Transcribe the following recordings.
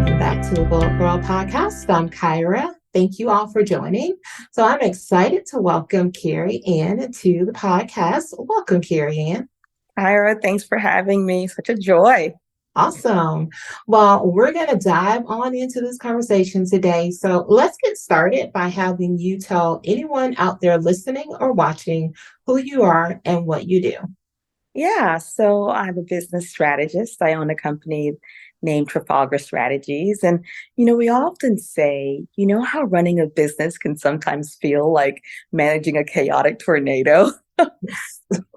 welcome back to the Gyrl Podcast. I'm Kyra. Thank you all for joining. So I'm excited to welcome Kerry-Ann to the podcast. Welcome, Kerry-Ann. Ira, thanks for having me. Such a joy. Awesome. Well, we're going to dive on into this conversation today. So let's get started by having you tell anyone out there listening or watching who you are and what you do. Yeah, so I'm a business strategist. I own a company named Trafalgar Strategies. And, we often say, how running a business can sometimes feel like managing a chaotic tornado.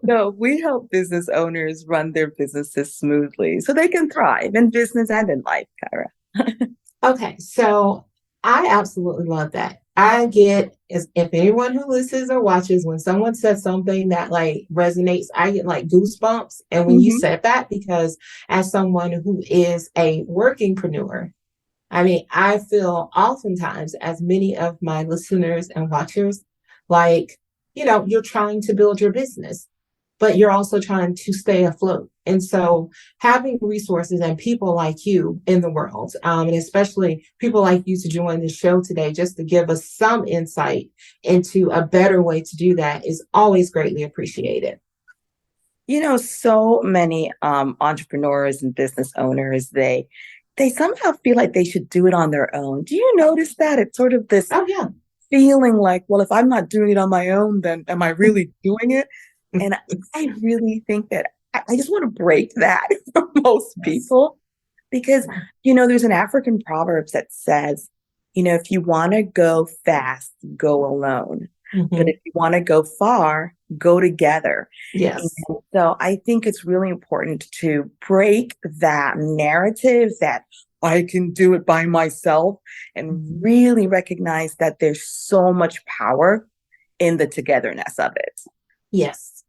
No, we help business owners run their businesses smoothly so they can thrive in business and in life, Kyra. Okay, so I absolutely love that. I get, if anyone who listens or watches, when someone says something that like resonates, I get like goosebumps. And when you Mhm. said that, because as someone who is a workingpreneur, I mean, I feel oftentimes, as many of my listeners and watchers, like, you're trying to build your business, but you're also trying to stay afloat. And so having resources and people like you in the world, and especially people like you to join the show today, just to give us some insight into a better way to do that is always greatly appreciated. So many entrepreneurs and business owners, they somehow feel like they should do it on their own. Do you notice that? It's sort of this Oh, yeah. feeling like, well, if I'm not doing it on my own, then am I really doing it? And I really think that I just want to break that for most people because, there's an African proverb that says, if you want to go fast, go alone. But if you want to go far, go together. Yes. And so I think it's really important to break that narrative that I can do it by myself and really recognize that there's so much power in the togetherness of it. Yes.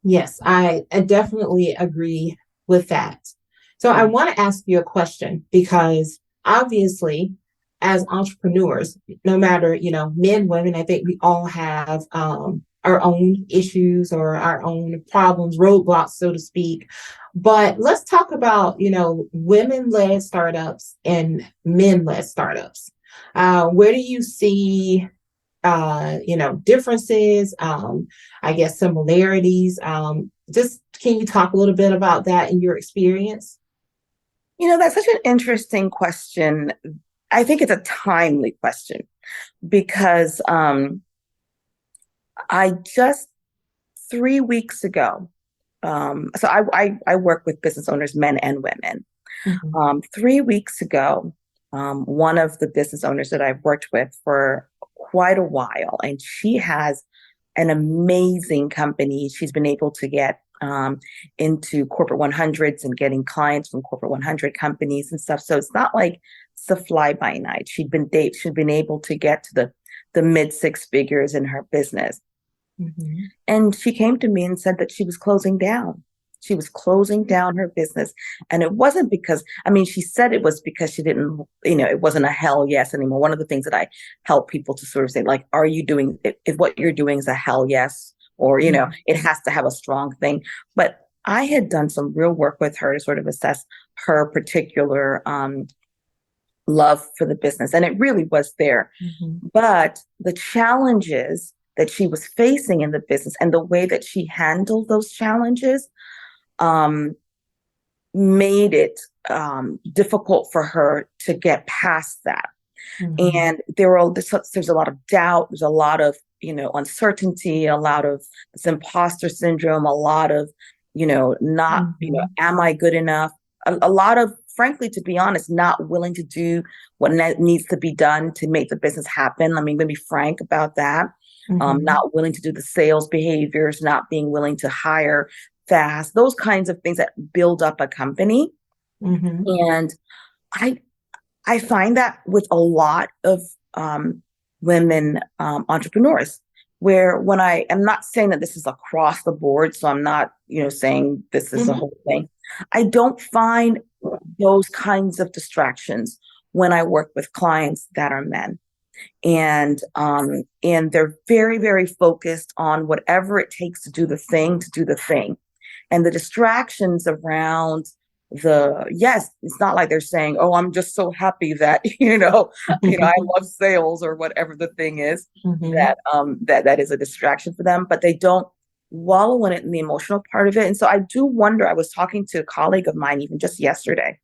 Yes, I definitely agree with that. So I want to ask you a question because obviously, as entrepreneurs, no matter, men, women, I think we all have our own issues or our own problems, roadblocks, so to speak. But let's talk about, women-led startups and men-led startups. Where do you see differences, I guess similarities. Just can you talk a little bit about that in your experience? That's such an interesting question. I think it's a timely question because I just 3 weeks ago, so I work with business owners, men and women. 3 weeks ago, one of the business owners that I've worked with for quite a while, and she has an amazing company. She's been able to get into corporate 100s and getting clients from corporate 100 companies and stuff. So it's not like it's a fly by night. She'd been able to get to the mid six figures in her business. And she came to me and said that she was closing down. She was closing down her business. And it wasn't because, she said it was because she didn't, it wasn't a hell yes anymore. One of the things that I help people to sort of say, like, are you doing, if what you're doing is a hell yes, or, it has to have a strong thing. But I had done some real work with her to sort of assess her particular love for the business. And it really was there. But the challenges that she was facing in the business and the way that she handled those challenges made it difficult for her to get past that. And there's a lot of doubt, there's a lot of, uncertainty, a lot of this imposter syndrome, a lot of, not, am I good enough? A lot of, frankly, to be honest, not willing to do what needs to be done to make the business happen. Let me be frank about that. Not willing to do the sales behaviors, not being willing to hire fast, those kinds of things that build up a company. And I find that with a lot of women entrepreneurs, where when I'm not saying that this is across the board, so I'm not, saying this is the whole thing. I don't find those kinds of distractions when I work with clients that are men. And they're very, very focused on whatever it takes to do the thing. And the distractions around yes, it's not like they're saying, oh, I'm just so happy that, I love sales or whatever the thing is Mm-hmm. that is a distraction for them, but they don't wallow in it in the emotional part of it. And so I do wonder, I was talking to a colleague of mine even just yesterday,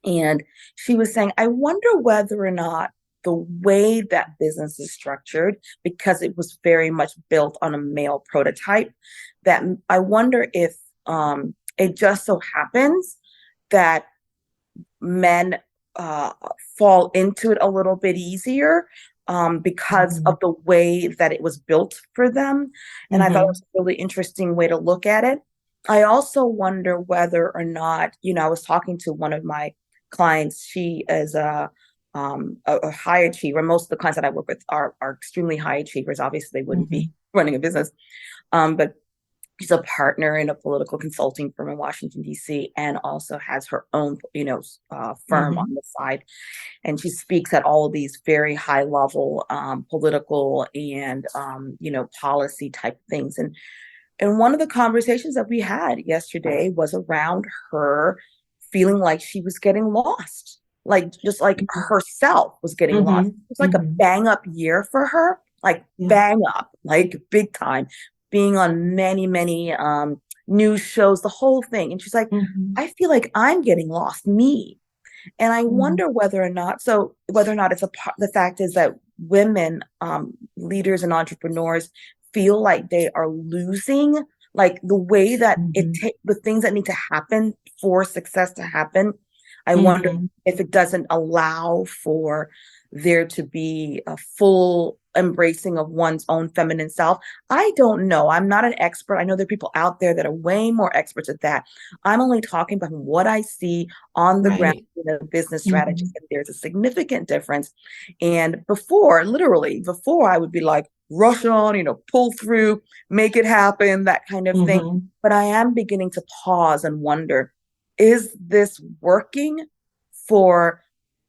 and she was saying, I wonder whether or not the way that business is structured, because it was very much built on a male prototype, that I wonder if it just so happens that men uh, fall into it a little bit easier because Mm-hmm. of the way that it was built for them. And I thought it Mm-hmm. was a really interesting way to look at it. I also wonder whether or not, I was talking to one of my clients. She is a high achiever. Most of the clients that I work with are extremely high achievers. Obviously, they wouldn't be Mm-hmm. running a business. But she's a partner in a political consulting firm in Washington, D.C., and also has her own, firm on Mm-hmm. the side. And she speaks at all of these very high level political and, policy type things. And one of the conversations that we had yesterday was around her feeling like she was getting lost, like just like herself was getting lost. Mm-hmm. It was like a Mm-hmm. bang up year for her, like Yeah. bang up, like big time, being on many, many news shows, the whole thing. And she's like, Mm-hmm. I feel like I'm getting lost, me. And I Mm-hmm. wonder whether or not it's the fact is that women, leaders and entrepreneurs feel like they are losing, like the way that Mm-hmm. the things that need to happen for success to happen. I wonder Mm-hmm. if it doesn't allow for there to be a full embracing of one's own feminine self. I don't know. I'm not an expert. I know there are people out there that are way more experts at that. I'm only talking about what I see on the ground Right. in a business Mm-hmm. strategist. And there's a significant difference. And before I would be like, rush on, pull through, make it happen, that kind of thing. Mm-hmm. But I am beginning to pause and wonder, is this working for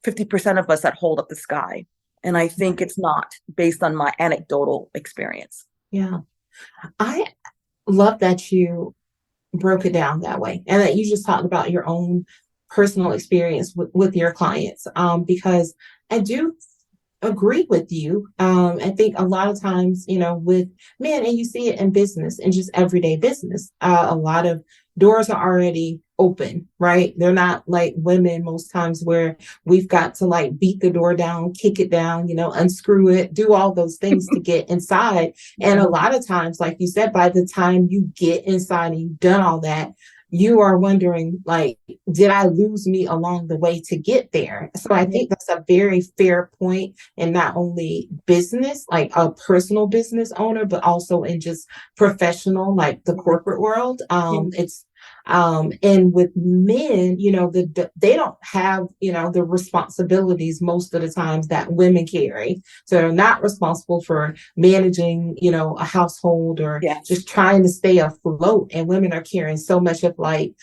50% of us that hold up the sky? And I think it's not, based on my anecdotal experience. Yeah. I love that you broke it down that way and that you just talked about your own personal experience with your clients. Because I do agree with you. I think a lot of times, with men, and you see it in business and just everyday business, a lot of doors are already open, right? They're not like women most times where we've got to like beat the door down, kick it down, unscrew it, do all those things to get inside. And a lot of times, like you said, by the time you get inside and you've done all that, you are wondering, like, did I lose me along the way to get there? So I think that's a very fair point in not only business, like a personal business owner, but also in just professional, like the corporate world. And with men, they don't have, the responsibilities most of the times that women carry. So they're not responsible for managing, a household or Yes. just trying to stay afloat. And women are carrying so much of like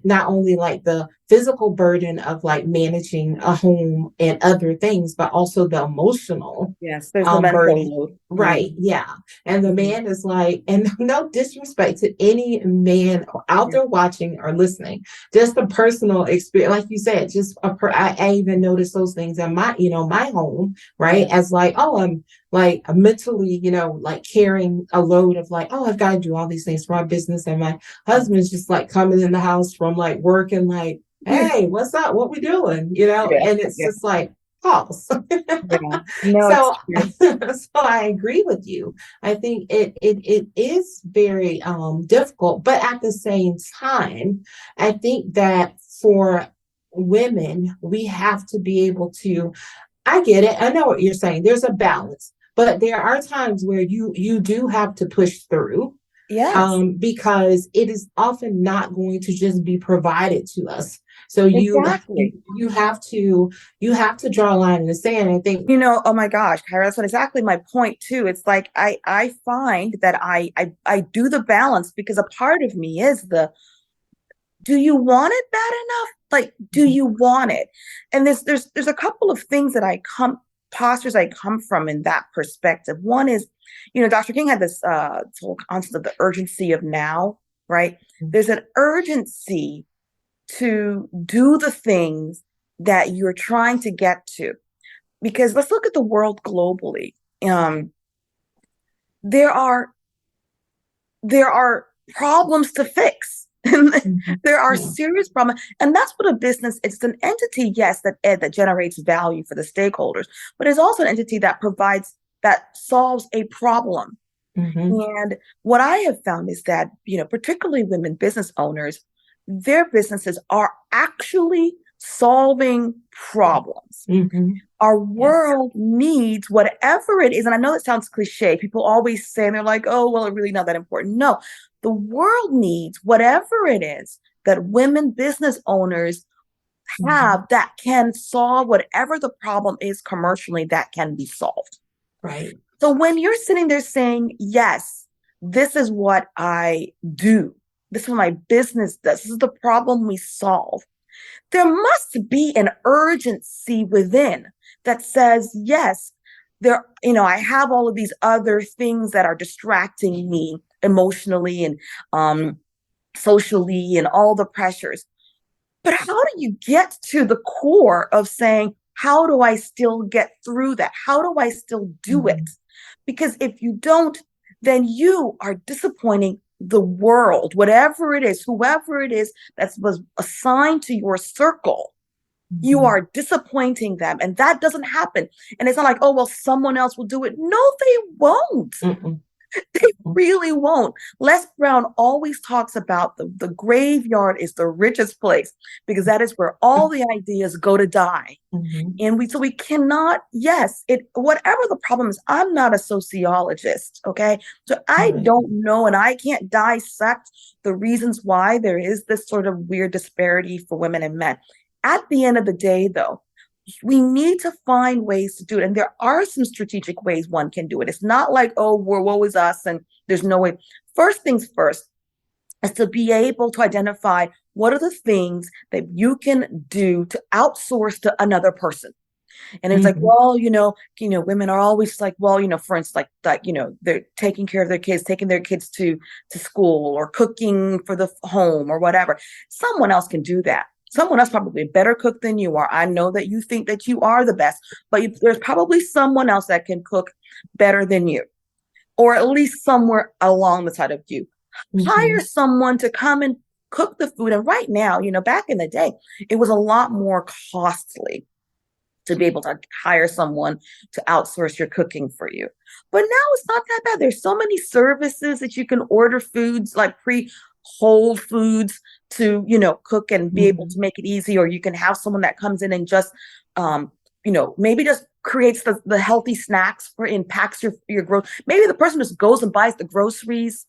not only like the physical burden of like managing a home and other things, but also the emotional Yes. There's the burden. mental load. Right. Yeah. And the Mhm. man is like, and no disrespect to any man out Yeah. there watching or listening, just a personal experience. Like you said, just I even noticed those things in my home, right? Yeah. As like, oh, I'm like mentally, like carrying a load of like, oh, I've got to do all these things for my business. And my husband's just like coming in the house from like work and like, hey, what's up? What we doing? Yeah. And it's Yeah. just like, pause. Yeah. No, it's So, true. so I agree with you. I think it is very difficult, but at the same time, I think that for women, we have to be able to. I get it. I know what you're saying. There's a balance, but there are times where you do have to push through Yes. because it is often not going to just be provided to us. So Exactly. you have to draw a line in the sand. I think. Oh my gosh, Kyra, that's exactly my point too. It's like I find that I do the balance because a part of me is do you want it bad enough? Like, do you want it? And there's a couple of things that postures I come from in that perspective. One is, Dr. King had this whole concept of the urgency of now. right? There's an urgency to do the things that you're trying to get to. Because let's look at the world globally. There are problems to fix. There are serious problems. And that's what a business, it's an entity, yes, that generates value for the stakeholders, but it's also an entity that solves a problem. And what I have found is that, particularly women business owners, their businesses are actually solving problems. Our world needs whatever it is. And I know it sounds cliche. People always say, and they're like, oh, well, it's really not that important. No, the world needs whatever it is that women business owners have that can solve whatever the problem is commercially that can be solved. Right. So when you're sitting there saying, yes, this is what I do, this is what my business does, this is the problem we solve, there must be an urgency within that says, yes, I have all of these other things that are distracting me emotionally and socially and all the pressures. But how do you get to the core of saying, how do I still get through that? How do I still do it? Because if you don't, then you are disappointing the world, whatever it is, whoever it is that was assigned to your circle. You are disappointing them. And that doesn't happen. And it's not like, oh, well, someone else will do it. No, they won't. They really won't. Les Brown always talks about the graveyard is the richest place because that is where all the ideas go to die. And we cannot, whatever the problem is, I'm not a sociologist, okay? So I don't know, and I can't dissect the reasons why there is this sort of weird disparity for women and men. At the end of the day, though, we need to find ways to do it. And there are some strategic ways one can do it. It's not like, oh, woe is us and there's no way. First things first is to be able to identify what are the things that you can do to outsource to another person. And it's like, well, women are always like, well, for instance, they're taking care of their kids, taking their kids to school or cooking for the home or whatever. Someone else can do that. Someone else probably a better cook than you are. I know that you think that you are the best, but there's probably someone else that can cook better than you, or at least somewhere along the side of you. Hire someone to come and cook the food. And right now, back in the day, it was a lot more costly to be able to hire someone to outsource your cooking for you. But now it's not that bad. There's so many services that you can order foods like whole foods to, cook and be able to make it easy. Or you can have someone that comes in and just, maybe just creates the healthy snacks and packs your groceries. Maybe the person just goes and buys the groceries.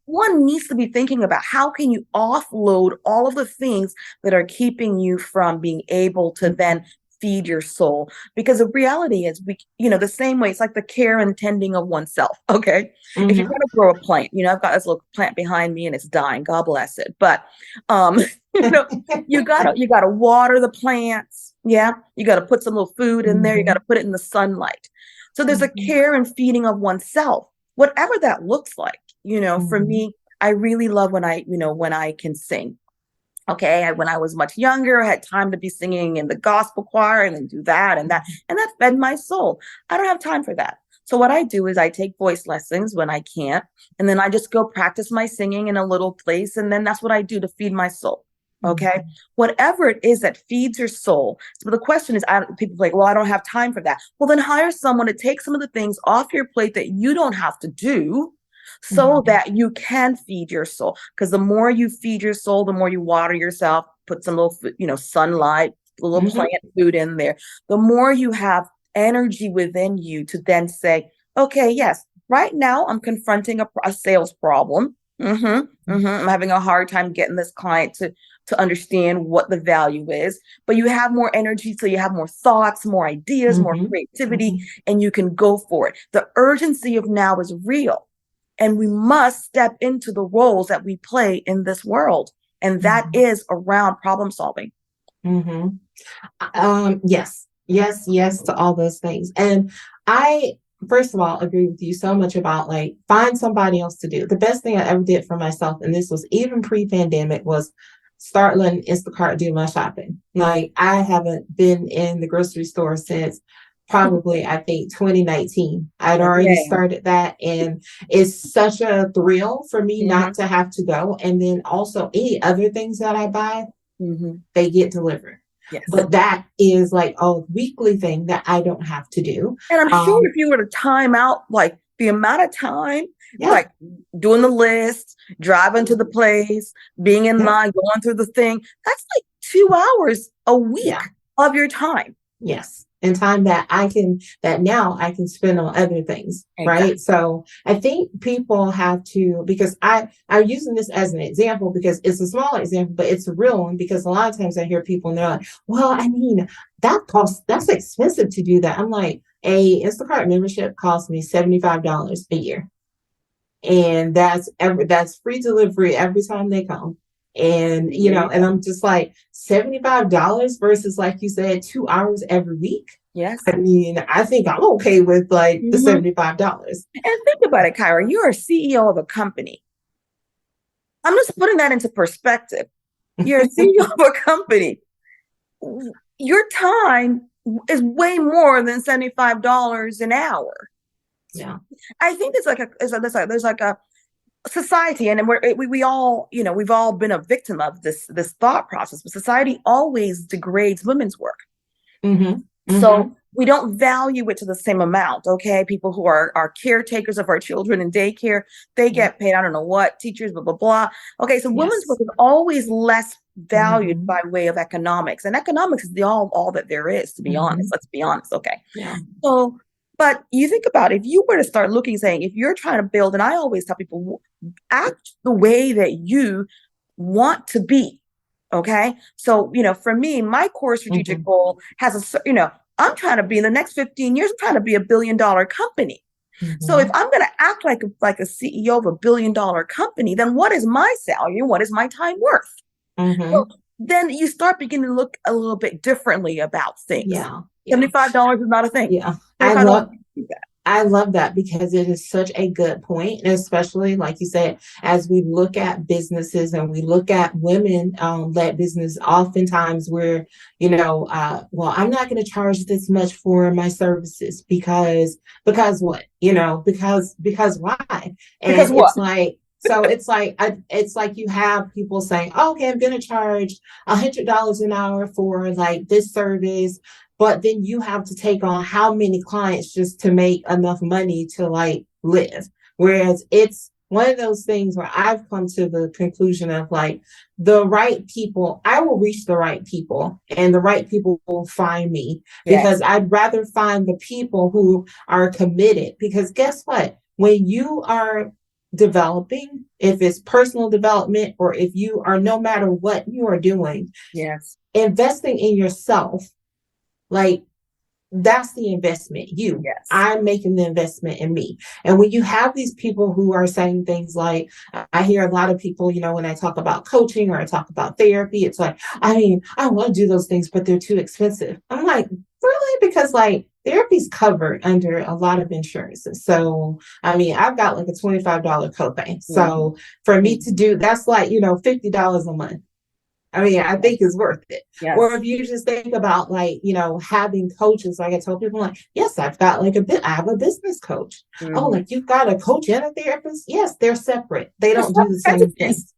One needs to be thinking about how can you offload all of the things that are keeping you from being able to then feed your soul. Because the reality is the same way, it's like the care and tending of oneself. Okay. If you're going to grow a plant, I've got this little plant behind me and it's dying. God bless it. But, you gotta water the plants. Yeah. You got to put some little food in there. You got to put it in the sunlight. So there's a care and feeding of oneself, whatever that looks like. For me, I really love when I can sing. Okay, when I was much younger, I had time to be singing in the gospel choir and then do that and that fed my soul. I don't have time for that. So what I do is I take voice lessons when I can't, and then I just go practice my singing in a little place, and then that's what I do to feed my soul. Okay, whatever it is that feeds your soul. So the question is, people are like, well, I don't have time for that. Well, then hire someone to take some of the things off your plate that you don't have to do, so that you can feed your soul. Because the more you feed your soul, the more you water yourself, put some little, sunlight, a little plant food in there, the more you have energy within you to then say, okay, yes, right now I'm confronting a sales problem. I'm having a hard time getting this client to understand what the value is, but you have more energy. So you have more thoughts, more ideas, more creativity, and you can go for it. The urgency of now is real. And we must step into the roles that we play in this world. And that is around problem solving. Yes to all those things. And I first of all, agree with you so much about like find somebody else to do. The best thing I ever did for myself, and this was even pre-pandemic, was start letting Instacart do my shopping. Like I haven't been in the grocery store since probably I think 2019. I'd already Okay. started that, and it's such a thrill for me not to have to go. And then also any other things that I buy, they get delivered. Yes. But that is like a weekly thing that I don't have to do. And I'm sure if you were to time out, like the amount of time, Yeah. like doing the list, driving to the place, being in line, going through the thing, that's like 2 hours a week of your time. Yes. And time that now I can spend on other things. Exactly. Right. So I think people have to, because I'm using this as an example because it's a small example, but it's a real one, because a lot of times I hear people and they're like, well, I mean, that's expensive to do that. I'm like, a Instacart membership costs me $75 a year. And that's free delivery every time they come. And, and I'm just like $75 versus, like you said, 2 hours every week. Yes. I mean, I think I'm okay with like the $75. And think about it, Kyra, you're a CEO of a company. I'm just putting that into perspective. You're a CEO of a company. Your time is way more than $75 an hour. Yeah. I think there's like a society, and we all, we've all been a victim of this thought process, but society always degrades women's work. So we don't value it to the same amount. Okay. People who are caretakers of our children in daycare, they get paid, I don't know what, teachers, blah, blah, blah. Okay. So women's work is always less valued by way of economics, and economics is all that there is, to be honest. Let's be honest. Okay. Yeah. So, but you think about it, if you were to start looking, saying, if you're trying to build, and I always tell people, act the way that you want to be. Okay. So, for me, my core strategic goal has I'm trying to be, in the next 15 years, I'm trying to be $1 billion company. So if I'm going to act like a CEO of $1 billion company, then what is my salary? What is my time worth? So then you start beginning to look a little bit differently about things. Yeah. $75 is not a thing. Yeah. I love that, because it is such a good point, and especially like you said, as we look at businesses and we look at women led business, oftentimes we're, well, I'm not going to charge this much for my services because what, because why? And because what? It's like, so it's like you have people saying, oh, okay, I'm going to charge $100 an hour for like this service. But then you have to take on how many clients just to make enough money to like live. Whereas it's one of those things where I've come to the conclusion of like the right people, I will reach the right people, and the right people will find me, because I'd rather find the people who are committed. Because guess what? When you are developing, if it's personal development or if you are, no matter what you are doing, investing in yourself, like that's the investment. I'm making the investment in me. And when you have these people who are saying things like, I hear a lot of people, when I talk about coaching or I talk about therapy, it's like, I mean, I want to do those things, but they're too expensive. I'm like, really? Because like therapy's covered under a lot of insurances. So, I mean, I've got like a $25 copay. So for me to do, that's like, $50 a month. I mean, I think it's worth it. Yes. Or if you just think about like, having coaches, like I tell people, like, yes, I've got like I have a business coach. Oh, like you've got a coach and a therapist? Yes, they're separate. They don't do the same things.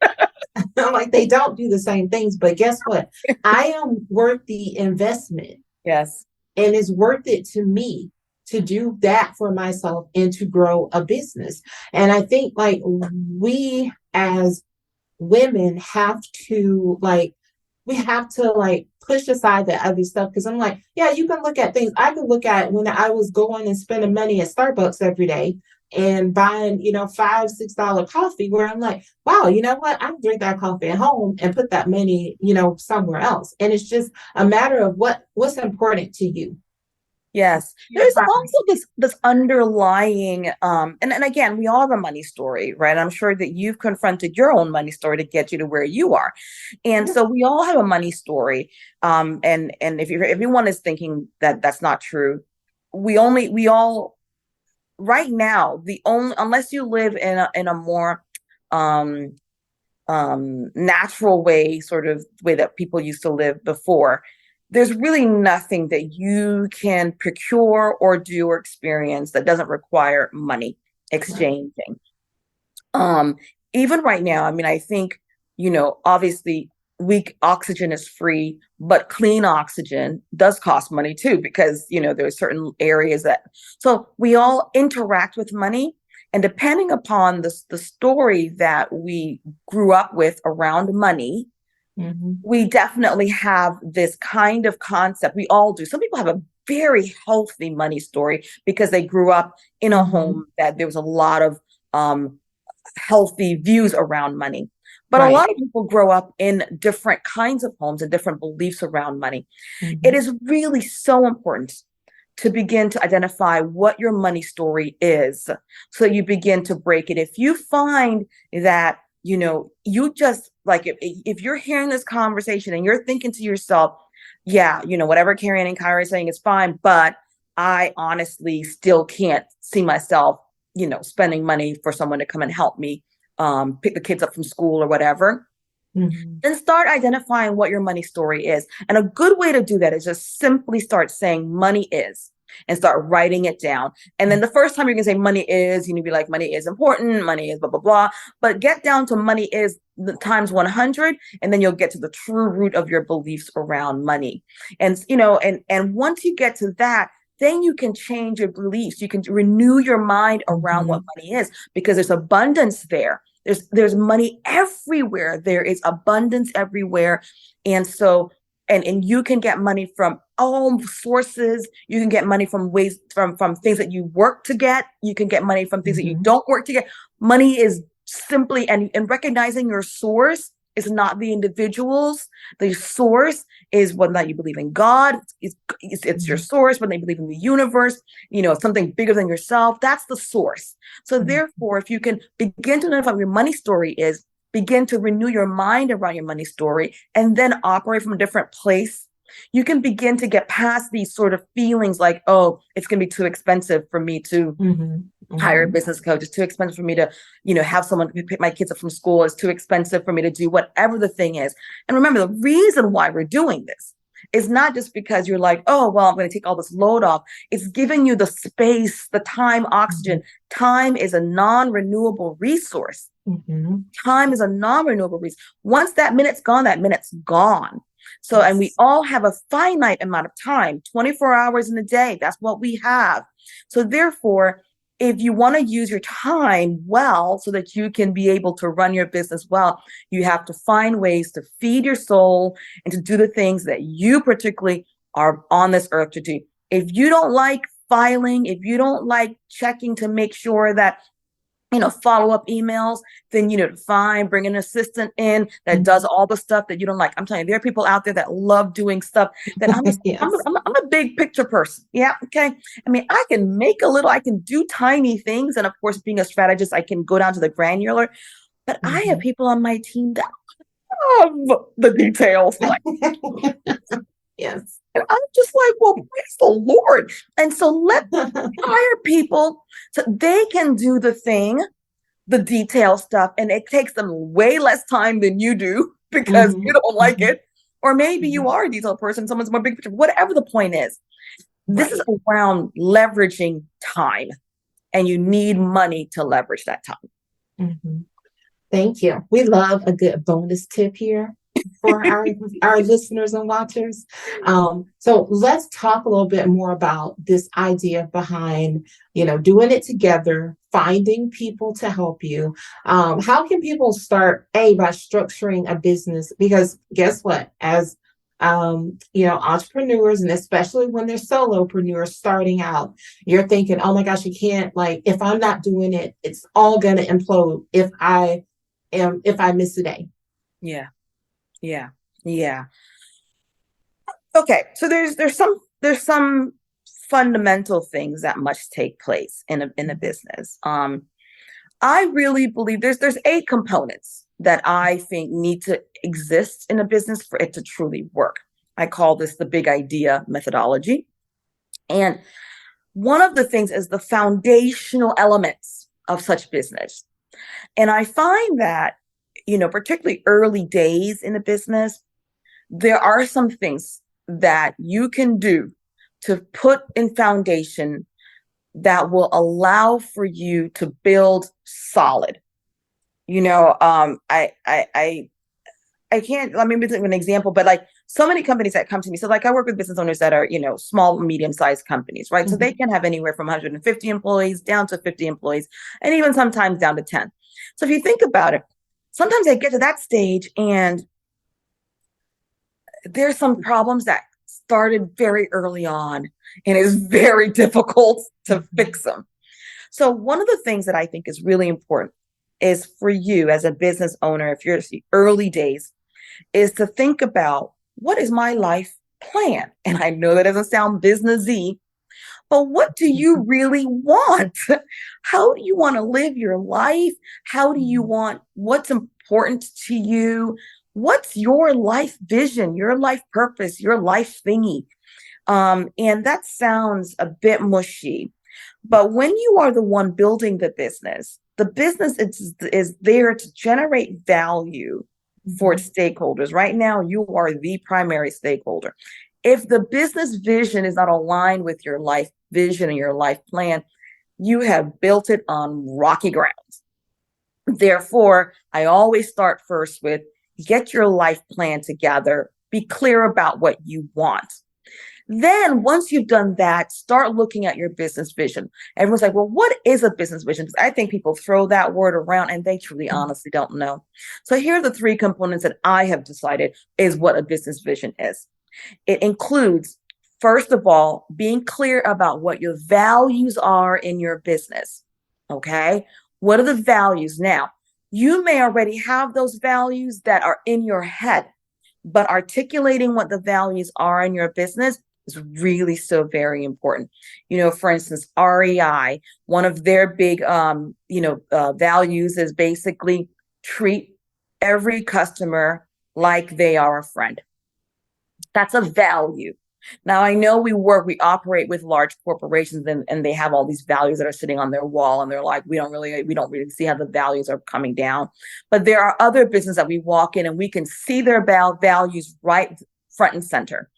I'm like, they don't do the same things, but guess what? I am worth the investment. Yes. And it's worth it to me to do that for myself and to grow a business. And I think like we as women have to push aside the other stuff, because I'm like, yeah, you can look at things. I could look at when I was going and spending money at Starbucks every day and buying, $5-6 coffee, where I'm like, wow, you know what? I can drink that coffee at home and put that money, somewhere else. And it's just a matter of what's important to you. Yes. There's also this underlying, and again, we all have a money story, right? I'm sure that you've confronted your own money story to get you to where you are. And so we all have a money story. And if everyone is thinking that that's not true, we all right now, the only, unless you live in a more um, natural way, sort of way that people used to live before, there's really nothing that you can procure or do or experience that doesn't require money exchanging. Um, Even right now, I mean, I think, obviously weak oxygen is free, but clean oxygen does cost money too, because, there's certain areas that, so we all interact with money. And depending upon the story that we grew up with around money, we definitely have this kind of concept. We all do. Some people have a very healthy money story because they grew up in a home that there was a lot of healthy views around money. But a lot of people grow up in different kinds of homes and different beliefs around money. It is really so important to begin to identify what your money story is, so you begin to break it. If you find that, you just like, if you're hearing this conversation and you're thinking to yourself, yeah, whatever Kerry-Ann and Kyra is saying is fine, but I honestly still can't see myself, spending money for someone to come and help me pick the kids up from school or whatever, then start identifying what your money story is. And a good way to do that is just simply start saying money is, and start writing it down. And then the first time you're going to say money is, be like, money is important, money is blah, blah, blah. But get down to money is the times 100, and then you'll get to the true root of your beliefs around money. And, and once you get to that, then you can change your beliefs. You can renew your mind around what money is, because there's abundance there. There's money everywhere. There is abundance everywhere. And so, and you can get money from all sources. You can get money from ways, from things that you work to get. You can get money from things that you don't work to get. Money is simply, and recognizing your source is not the individuals. The source is whether or not you believe in God. It's your source, whether you believe in the universe, something bigger than yourself. That's the source. So therefore, if you can begin to identify what your money story is, begin to renew your mind around your money story, and then operate from a different place, you can begin to get past these sort of feelings like, oh, it's going to be too expensive for me to hire a business coach. It's too expensive for me to, have someone pick my kids up from school. It's too expensive for me to do whatever the thing is. And remember, the reason why we're doing this is not just because you're like, oh, well, I'm going to take all this load off. It's giving you the space, the time, oxygen. Time is a non-renewable resource. Time is a non-renewable resource. Once that minute's gone, that minute's gone. So, and we all have a finite amount of time, 24 hours in a day. That's what we have. So therefore, if you want to use your time well, so that you can be able to run your business well, you have to find ways to feed your soul and to do the things that you particularly are on this earth to do. If you don't like filing, if you don't like checking to make sure that, follow-up emails, then, fine, bring an assistant in that does all the stuff that you don't like. I'm telling you, there are people out there that love doing stuff that I'm a big picture person. Yeah. Okay. I mean, I can do tiny things. And of course, being a strategist, I can go down to the granular, but I have people on my team that love the details. Like, yes. And I'm just like, well, praise the Lord. And so let's hire people so they can do the detail stuff, and it takes them way less time than you do because you don't like it. Or maybe you are a detail person, someone's more big picture, whatever the point is. This is around leveraging time, and you need money to leverage that time. Thank you. We love a good bonus tip here for our listeners and watchers. So let's talk a little bit more about this idea behind, doing it together, finding people to help you. How can people start, by structuring a business? Because guess what? As entrepreneurs, and especially when they're solopreneurs starting out, you're thinking, oh my gosh, you can't, if I'm not doing it, it's all going to implode if I miss a day. Yeah. Okay. So there's some fundamental things that must take place in a business. I really believe there's 8 components that I think need to exist in a business for it to truly work. I call this the big idea methodology. And one of the things is the foundational elements of such business. And I find that, particularly early days in a business, there are some things that you can do to put in foundation that will allow for you to build solid. I can't, let me give an example, but like so many companies that come to me. So like I work with business owners that are, small, medium-sized companies, right? Mm-hmm. So they can have anywhere from 150 employees down to 50 employees, and even sometimes down to 10. So if you think about it, sometimes they get to that stage and there's some problems that started very early on and it's very difficult to fix them. So one of the things that I think is really important is for you as a business owner, if you're in the early days, is to think about, what is my life plan? And I know that doesn't sound businessy, but what do you really want? How do you want to live your life? How do you want, what's important to you? What's your life vision, your life purpose, your life thingy? And that sounds a bit mushy, but when you are the one building the business is there to generate value for its stakeholders. Right now, you are the primary stakeholder. If the business vision is not aligned with your life vision and your life plan, you have built it on rocky ground. Therefore, I always start first with, get your life plan together, be clear about what you want. Then once you've done that, start looking at your business vision. Everyone's like, well, what is a business vision? Because I think people throw that word around and they truly honestly don't know. So here are the three components that I have decided is what a business vision is. It includes, first of all, being clear about what your values are in your business. Okay? What are the values? Now, you may already have those values that are in your head, but articulating what the values are in your business is really so very important. For instance, REI, one of their big, values is basically treat every customer like they are a friend. That's a value. Now, I know we operate with large corporations and they have all these values that are sitting on their wall and they're like, we don't really see how the values are coming down. But there are other businesses that we walk in and we can see their values right front and center.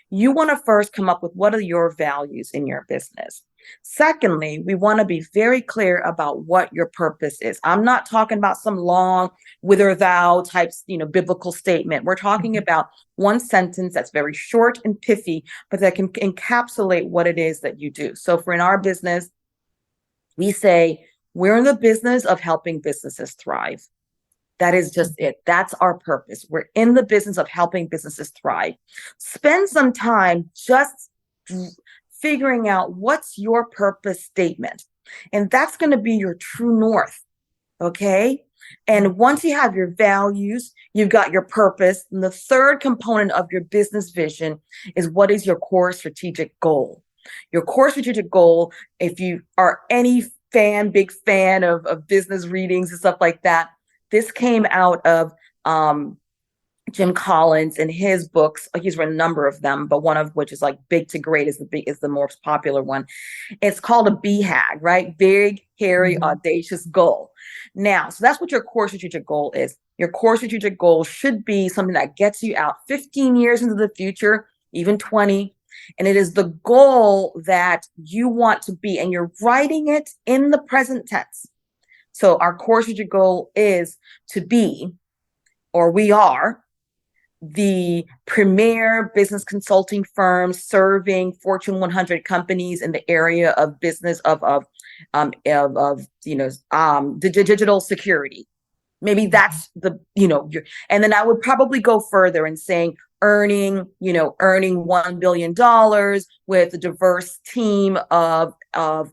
You want to first come up with, what are your values in your business? Secondly, we want to be very clear about what your purpose is. I'm not talking about some long whither thou types, biblical statement. We're talking about one sentence that's very short and pithy, but that can encapsulate what it is that you do. So in our business, we say, we're in the business of helping businesses thrive. That is just it. That's our purpose. We're in the business of helping businesses thrive. Spend some time just figuring out what's your purpose statement. And that's going to be your true north. Okay. And once you have your values, you've got your purpose. And the third component of your business vision is, what is your core strategic goal? Your core strategic goal, if you are any big fan of business readings and stuff like that, this came out of Jim Collins in his books. He's written a number of them, but one of which is like Big to Great is the most popular one. It's called a BHAG, right? Big, hairy, audacious goal. Now, so that's what your core strategic goal is. Your core strategic goal should be something that gets you out 15 years into the future, even 20. And it is the goal that you want to be, and you're writing it in the present tense. So our core strategic goal is to be, or we are, the premier business consulting firm serving Fortune 100 companies in the area of business of digital security. Maybe that's the, and then I would probably go further and saying earning $1 billion with a diverse team of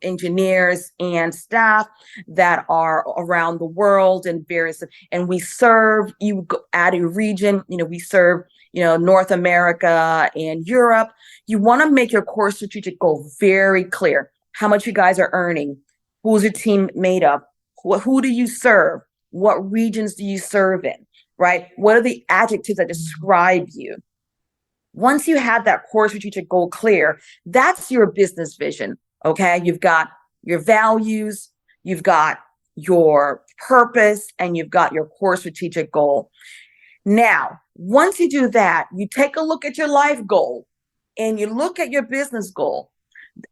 engineers and staff that are around the world and various, and we serve, you add a region, we serve, North America and Europe. You want to make your core strategic goal very clear. How much you guys are earning? Who's your team made of? Who do you serve? What regions do you serve in, right? What are the adjectives that describe you? Once you have that core strategic goal clear, that's your business vision. Okay. You've got your values, you've got your purpose, and you've got your core strategic goal. Now, once you do that, you take a look at your life goal and you look at your business goal.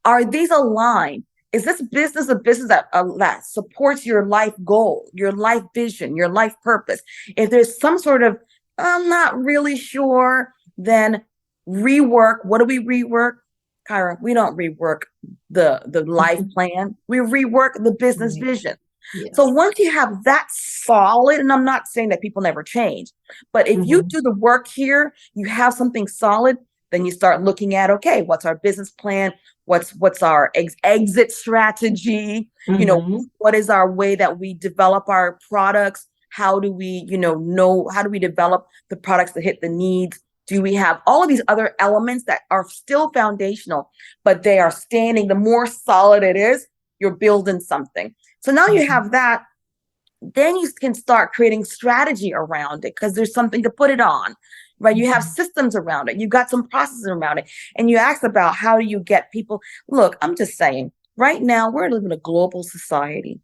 Are these aligned? Is this business a business that supports your life goal, your life vision, your life purpose? If there's some sort of, I'm not really sure, then rework. What do we rework? Kyra, we don't rework the life plan. We rework the business vision. Yes. So once you have that solid, and I'm not saying that people never change, but if you do the work here, you have something solid, then you start looking at, okay, what's our business plan? What's our exit strategy? What is our way that we develop our products? How do we, how do we develop the products that hit the needs? Do we have all of these other elements that are still foundational, but they are standing? The more solid it is, you're building something. So now you have that. Then you can start creating strategy around it because there's something to put it on, right? You have systems around it. You've got some processes around it. And you asked about how do you get people. Look, I'm just saying, right now, we're living in a global society.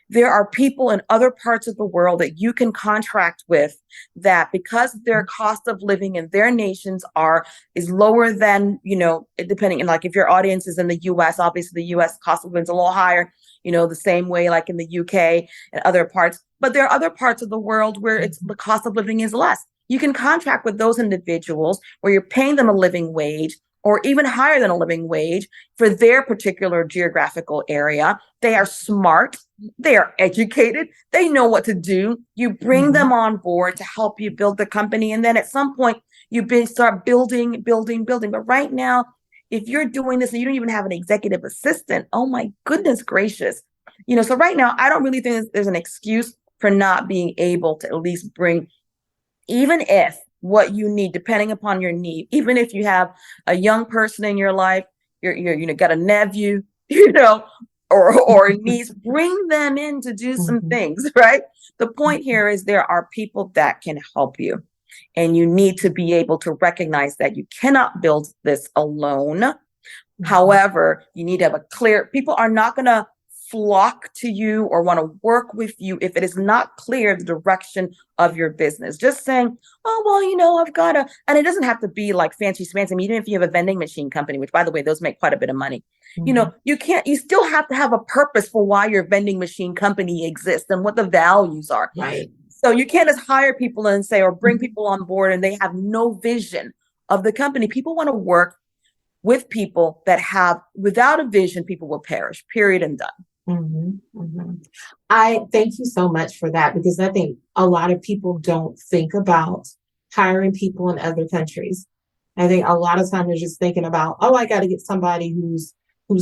There are people in other parts of the world that you can contract with that because their cost of living in their nations is lower than, depending on, like, if your audience is in the US, obviously the US cost of living is a little higher, the same way like in the UK and other parts. But there are other parts of the world where the cost of living is less. You can contract with those individuals where you're paying them a living wage or even higher than a living wage for their particular geographical area. They are smart. They are educated. They know what to do. You bring them on board to help you build the company. And then at some point, you start building. But right now, if you're doing this and you don't even have an executive assistant, oh my goodness gracious. So right now, I don't really think there's an excuse for not being able to at least bring, even if what you need, depending upon your need, even if you have a young person in your life, you're got a nephew, or a niece, bring them in to do some things, right? The point here is there are people that can help you, and you need to be able to recognize that you cannot build this alone. However, you need to have a clear, people are not going to flock to you or want to work with you if it is not clear the direction of your business. Just saying, oh, well, I've got to, and it doesn't have to be like fancy schmancy. I mean, even if you have a vending machine company, which by the way, those make quite a bit of money, you still have to have a purpose for why your vending machine company exists and what the values are. Right. So you can't just hire people and say, or bring people on board and they have no vision of the company. People want to work with people that have, without a vision, people will perish, period, and done. I thank you so much for that, because I think a lot of people don't think about hiring people in other countries. I think a lot of times they're just thinking about, oh, I got to get somebody who's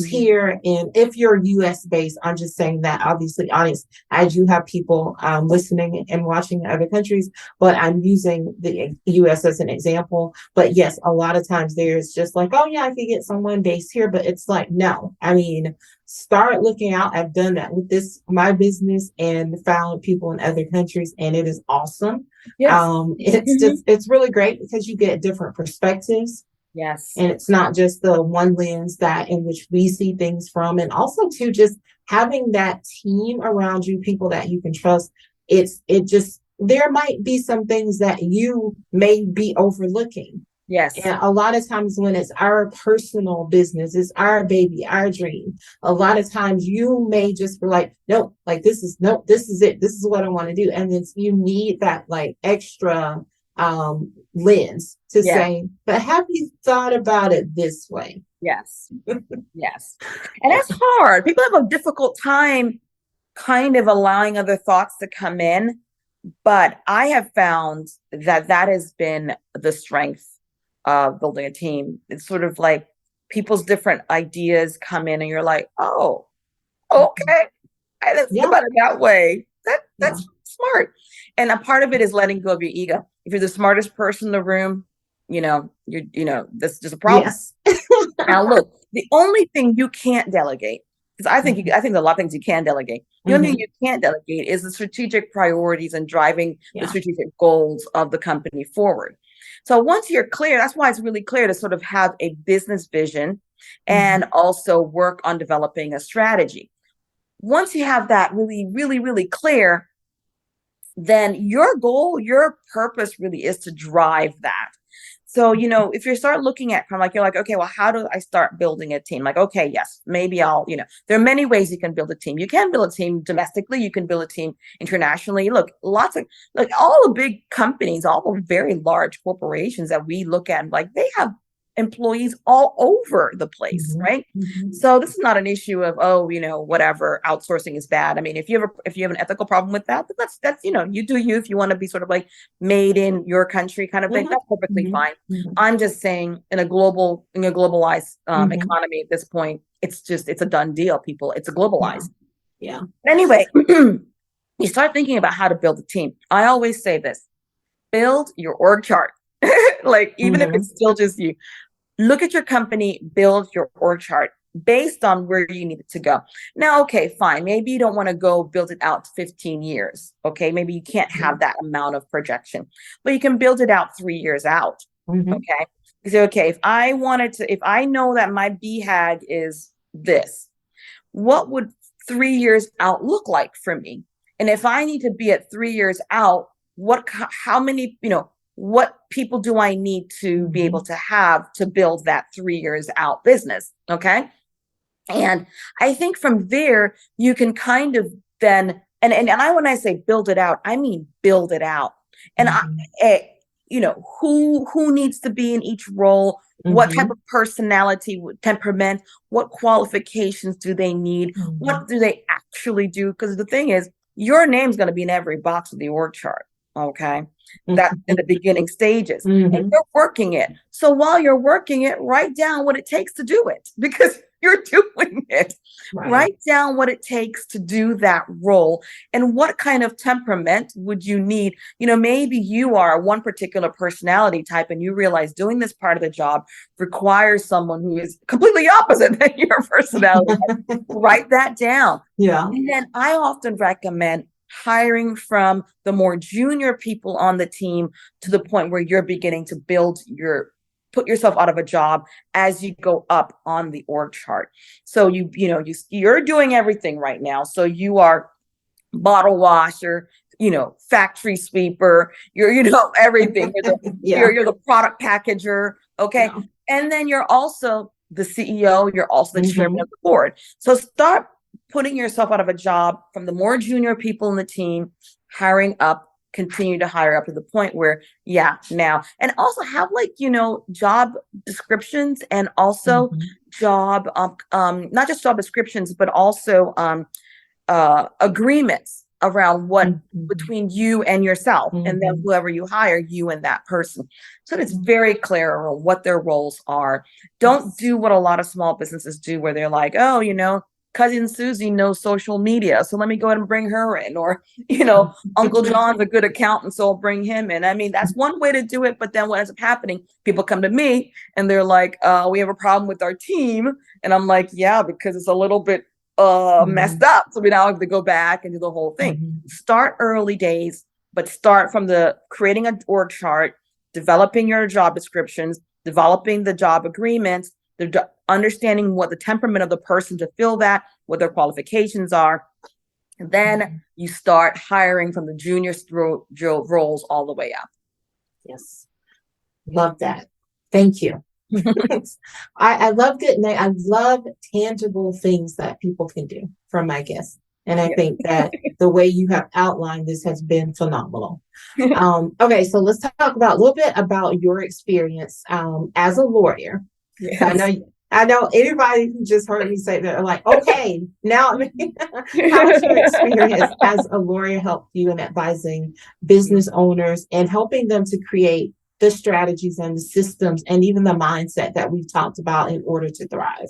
here. And if you're US based, I'm just saying that obviously, audience, I do have people listening and watching in other countries, but I'm using the US as an example. But yes, a lot of times there's just like, oh yeah, I could get someone based here, but it's like, no, I mean, start looking out. I've done that with my business and found people in other countries, and it is awesome. Yes. It's really great because you get different perspectives. Yes. And it's not just the one lens in which we see things from. And also too, just having that team around you, people that you can trust. There might be some things that you may be overlooking. Yes. And a lot of times when it's our personal business, it's our baby, our dream. A lot of times you may just be like, nope, like this is it. This is what I want to do. And then you need that like extra lens to say, but have you thought about it this way? Yes. Yes. And that's hard. People have a difficult time kind of allowing other thoughts to come in. But I have found that has been the strength of building a team. It's sort of like people's different ideas come in and you're like, oh, okay. I didn't think about it that way. That's smart. And a part of it is letting go of your ego. If you're the smartest person in the room, this is just a problem. Yes. Now, look, the only thing you can't delegate, because I think there's a lot of things you can delegate. The only thing you can't delegate is the strategic priorities and driving the strategic goals of the company forward. So once you're clear, that's why it's really clear to sort of have a business vision and also work on developing a strategy. Once you have that really, really, really clear, then your goal, your purpose really is to drive that. So, if you start looking at kind of like, you're like, okay, well, how do I start building a team? Like, okay, yes, maybe there are many ways you can build a team. You can build a team domestically. You can build a team internationally. Look, all the big companies, all the very large corporations that we look at, like they have employees all over the place, right? So this is not an issue of, whatever, outsourcing is bad. I mean, if you have an ethical problem with that, that's you do you. If you want to be sort of like made in your country kind of thing, that's perfectly fine. I'm just saying in a globalized economy at this point, it's a done deal, people. It's a globalized. Yeah. But anyway, you start thinking about how to build a team. I always say this: build your org chart. Like, even if it's still just you, look at your company, build your org chart based on where you need it to go. Now, okay, fine. Maybe you don't want to go build it out 15 years. Okay. Maybe you can't have that amount of projection, but you can build it out 3 years out. Okay. You say, okay, if I know that my BHAG is this, what would 3 years out look like for me? And if I need to be at 3 years out, how many, what people do I need to be able to have to build that 3 years out business? Okay. And I think from there, you can kind of then, and when I say build it out, I mean, build it out. And who needs to be in each role, what type of personality, temperament, what qualifications do they need? What do they actually do? Because the thing is, your name's going to be in every box of the org chart. Okay. That's in the beginning stages, and you're working it. So while you're working it, write down what it takes to do it, because you're doing it. Write down what it takes to do that role, and what kind of temperament would you need. Maybe you are one particular personality type, and you realize doing this part of the job requires someone who is completely opposite than your personality. Write that down. Yeah. And then I often recommend hiring from the more junior people on the team to the point where you're beginning to put yourself out of a job as you go up on the org chart. So you're doing everything right now. So you are bottle washer, factory sweeper, you're everything. You're the product packager. Okay. Yeah. And then you're also the CEO, you're also the chairman of the board. So start putting yourself out of a job from the more junior people in the team, hiring up, continue to hire up to the point where, now, and also have job descriptions, and also job, not just job descriptions, but also agreements around what between you and yourself, and then whoever you hire, you and that person. So it's very clear on what their roles are. Don't do what a lot of small businesses do, where they're like, oh, cousin Susie knows social media, so let me go ahead and bring her in. Or, Uncle John's a good accountant, so I'll bring him in. I mean, that's one way to do it. But then what ends up happening, people come to me and they're like, we have a problem with our team. And I'm like, yeah, because it's a little bit messed up. So we now have to go back and do the whole thing. Start early days, but start from the creating an org chart, developing your job descriptions, developing the job agreements, understanding what the temperament of the person to fill that, what their qualifications are. And then you start hiring from the junior roles all the way up. Yes. Love that. Thank you. I love I love tangible things that people can do from my guests. And I think that the way you have outlined this has been phenomenal. Okay, so let's talk about a little bit about your experience as a lawyer. Yes. I know anybody who just heard me say that are like, okay, now how has your experience as a lawyer helped you in advising business owners and helping them to create the strategies and the systems and even the mindset that we've talked about in order to thrive?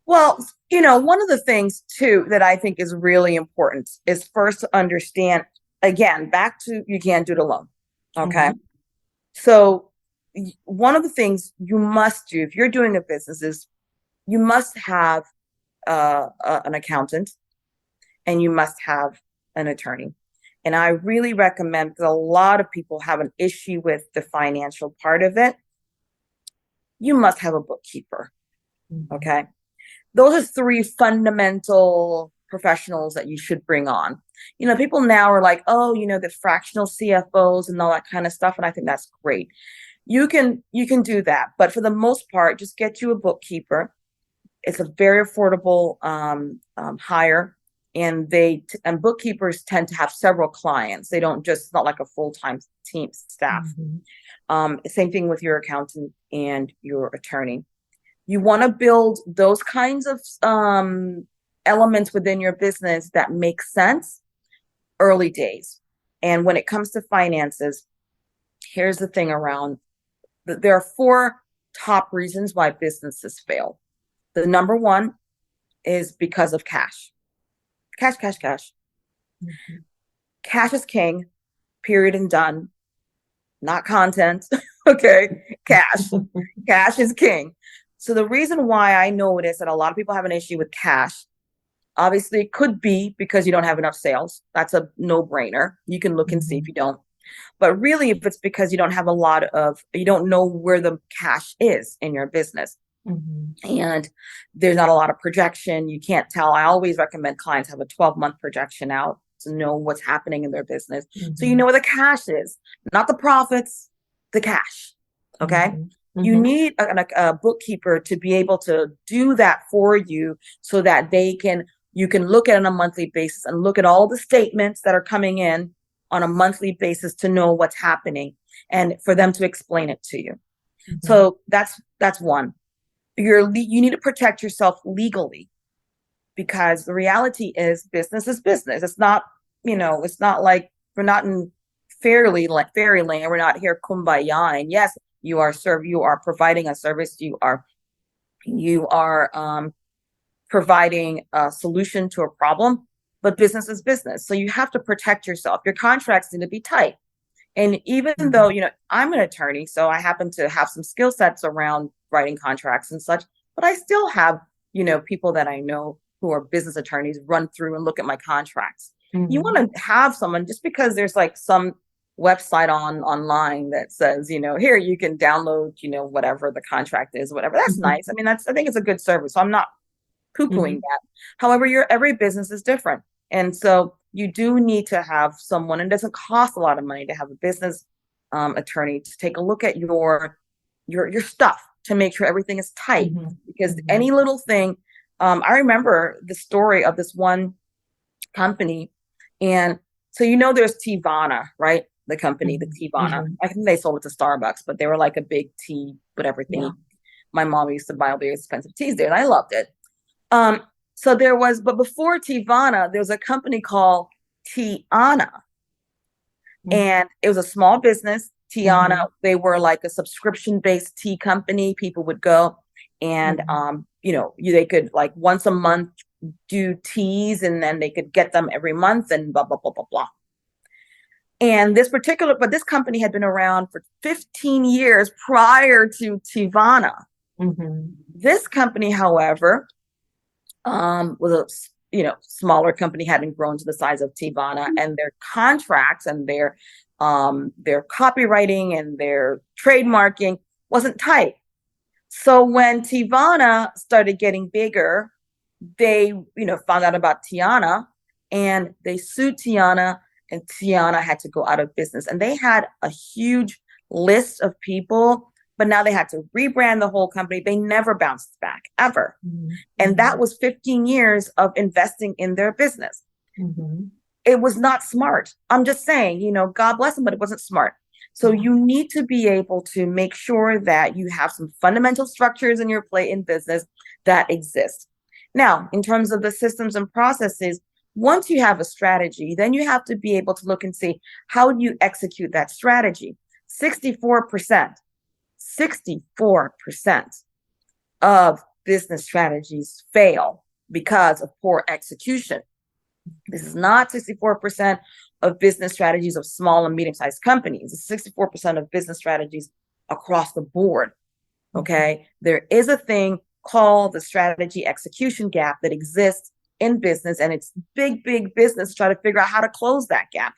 Well, one of the things too that I think is really important is first to understand, again, back to you can't do it alone. Okay. So one of the things you must do if you're doing a business is you must have an accountant, and you must have an attorney. And I really recommend, because a lot of people have an issue with the financial part of it. you must have a bookkeeper. Mm-hmm. Okay. Those are three fundamental professionals that you should bring on. People now are like, oh, the fractional CFOs and all that kind of stuff. And I think that's great. You can do that. But for the most part, just get you a bookkeeper. It's a very affordable hire. And bookkeepers tend to have several clients. They don't just, it's not like a full-time team staff. Mm-hmm. Same thing with your accountant and your attorney. You want to build those kinds of elements within your business that make sense early days. And when it comes to finances, here's the thing around, there are 4 top reasons why businesses fail. The number one is because of cash. Cash, cash, cash. Mm-hmm. Cash is king, period and done. Not content. Okay. Cash. Cash is king. So the reason why I notice that a lot of people have an issue with cash, obviously it could be because you don't have enough sales. That's a no-brainer. You can look and see if you don't. But really, if it's because you don't have you don't know where the cash is in your business. Mm-hmm. And there's not a lot of projection. You can't tell. I always recommend clients have a 12-month projection out to know what's happening in their business. Mm-hmm. So you know where the cash is, not the profits, the cash. Okay. Mm-hmm. You need a bookkeeper to be able to do that for you so that you can look at it on a monthly basis and look at all the statements that are coming in on a monthly basis to know what's happening and for them to explain it to you. Mm-hmm. So that's one. You need to protect yourself legally, because the reality is business is business. It's not, it's not like we're not in fairyland. We're not here kumbaya. And yes, you are providing a service. You are providing a solution to a problem, but business is business. So you have to protect yourself. Your contracts need to be tight. And even though, I'm an attorney, so I happen to have some skill sets around writing contracts and such, but I still have, people that I know who are business attorneys run through and look at my contracts. Mm-hmm. You want to have someone, just because there's like some website online that says, here you can download, whatever the contract is, whatever. That's mm-hmm. nice. I mean, I think it's a good service. So I'm not poo-pooing mm-hmm. that. However, every business is different. And so you do need to have someone, and it doesn't cost a lot of money to have a business attorney to take a look at your stuff to make sure everything is tight. Mm-hmm. Because mm-hmm. any little thing, I remember the story of this one company. And so, there's Teavana, right? The company, mm-hmm. the Teavana. Mm-hmm. I think they sold it to Starbucks, but they were like a big tea, whatever thing. Yeah. My mom used to buy all the expensive teas there, and I loved it. But before Teavana, there was a company called Tiana. Mm-hmm. And it was a small business. Tiana, mm-hmm. they were like a subscription-based tea company. People would go and, mm-hmm. They could like once a month do teas, and then they could get them every month and blah, blah, blah, blah, blah. And this company had been around for 15 years prior to Teavana. Mm-hmm. This company, however, was a smaller company, hadn't grown to the size of Teavana, and their contracts and their copywriting and their trademarking wasn't tight. So when Teavana started getting bigger, they found out about Tiana, and they sued Tiana, and Tiana had to go out of business. And they had a huge list of people, but now they had to rebrand the whole company. They never bounced back, ever. Mm-hmm. And that was 15 years of investing in their business. Mm-hmm. It was not smart. I'm just saying, God bless them, but it wasn't smart. So you need to be able to make sure that you have some fundamental structures in your play in business that exist. Now, in terms of the systems and processes, once you have a strategy, then you have to be able to look and see, how do you execute that strategy? 64% of business strategies fail because of poor execution. This is not 64% of business strategies of small and medium-sized companies. It's 64% of business strategies across the board. Okay. There is a thing called the strategy execution gap that exists in business, and it's big business to try to figure out how to close that gap.